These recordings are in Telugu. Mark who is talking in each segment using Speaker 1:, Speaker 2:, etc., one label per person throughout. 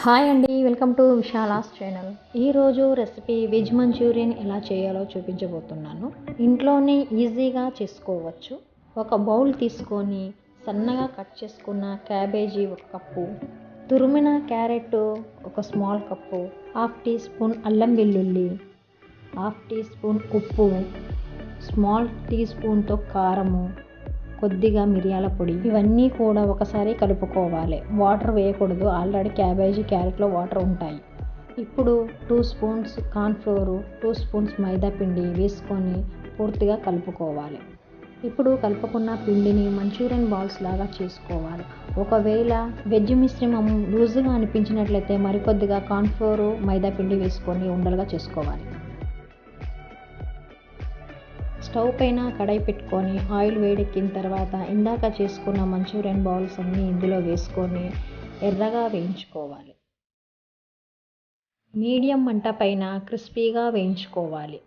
Speaker 1: హాయ్ అండి, వెల్కమ్ టు విశాలాస్ ఛానల్. ఈరోజు రెసిపీ వెజ్ మంచూరియన్ ఎలా చేయాలో చూపించబోతున్నాను. ఇంట్లోనే ఈజీగా చేసుకోవచ్చు. ఒక బౌల్ తీసుకొని సన్నగా కట్ చేసుకున్న క్యాబేజీ 1 కప్పు, తురిమిన carrot 1 small cup, half tea spoon అల్లం వెల్లుల్లి, హాఫ్ టీ స్పూన్ ఉప్పు, స్మాల్ టీ స్పూన్తో కారము, కొద్దిగా మిరియాల పొడి, ఇవన్నీ కూడా ఒకసారి కలుపుకోవాలి. వాటర్ వేయకూడదు, ఆల్రెడీ క్యాబేజీ క్యారెట్లో వాటర్ ఉంటాయి. ఇప్పుడు 2 స్పూన్స్ కార్న్ఫ్లోరు, 2 స్పూన్స్ మైదా పిండి వేసుకొని పూర్తిగా కలుపుకోవాలి. ఇప్పుడు కలుపుకున్న పిండిని మంచూరియన్ బాల్స్ లాగా చేసుకోవాలి. ఒకవేళ వెజ్ మిశ్రమం లూజుగా అనిపించినట్లయితే మరికొద్దిగా కార్న్ఫ్లోరు మైదా పిండి వేసుకొని ఉండలుగా చేసుకోవాలి. స్టవ్ పైన కడాయి పెట్టుకొని ఆయిల్ వేడెక్కిన తర్వాత ఇందాక చేసుకున్న మంచూరియన్ బాల్స్ అన్నీ ఇందులో వేసుకొని ఎర్రగా వేయించుకోవాలి. మీడియం మంట పైన క్రిస్పీగా వేయించుకోవాలి.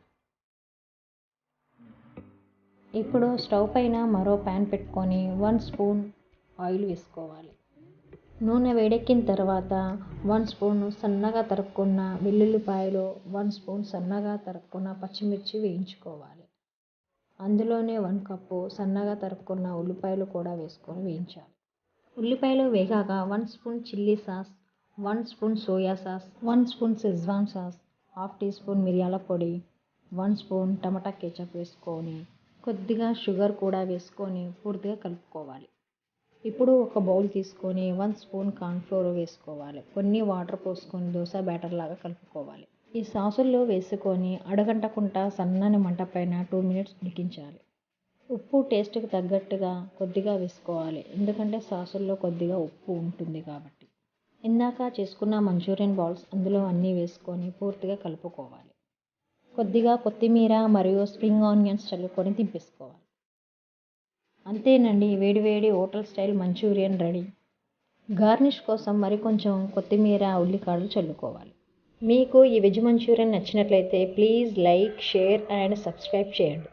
Speaker 1: ఇప్పుడు స్టవ్ పైన మరో ప్యాన్ పెట్టుకొని 1 స్పూన్ ఆయిల్ వేసుకోవాలి. నూనె వేడెక్కిన తర్వాత 1 స్పూన్ సన్నగా తరుక్కున్న వెల్లుల్లిపాయలు, 1 స్పూన్ సన్నగా తరుక్కున్న పచ్చిమిర్చి వేయించుకోవాలి. అందులోనే 1 కప్పు సన్నగా తరుక్కున్న ఉల్లిపాయలు కూడా వేసుకొని వేయించాలి. ఉల్లిపాయలు వేగాక 1 spoon chilli sauce, 1 spoon soya sauce, 1 spoon Schezwan sauce, half tea spoon మిరియాల పొడి, 1 స్పూన్ టమాటా కెచప్ వేసుకొని కొద్దిగా షుగర్ కూడా వేసుకొని పూర్తిగా కలుపుకోవాలి. ఇప్పుడు ఒక బౌల్ తీసుకొని 1 స్పూన్ కార్న్ఫ్లోర్ వేసుకోవాలి. కొన్ని వాటర్ పోసుకొని దోశ బ్యాటర్ లాగా కలుపుకోవాలి. ఈ సాసుల్లో వేసుకొని అడగంటకుండా సన్నని మంట పైన 2 మినిట్స్ ఉడికించాలి. ఉప్పు టేస్ట్కి తగ్గట్టుగా కొద్దిగా వేసుకోవాలి, ఎందుకంటే సాసుల్లో కొద్దిగా ఉప్పు ఉంటుంది కాబట్టి. ఇందాక చేసుకున్న మంచూరియన్ బాల్స్ అందులో అన్నీ వేసుకొని పూర్తిగా కలుపుకోవాలి. కొద్దిగా కొత్తిమీర మరియు స్ప్రింగ్ ఆనియన్స్ చల్లుకొని దింపేసుకోవాలి. అంతేనండి, వేడివేడి hotel style Manchurian ready. Garnish కోసం మరికొంచెం కొత్తిమీర, ఉల్లికాడలు చల్లుకోవాలి. మీకు ఈ వెజ్ మంచూరియన్ నచ్చినట్లయితే please like, share and subscribe చేయండి.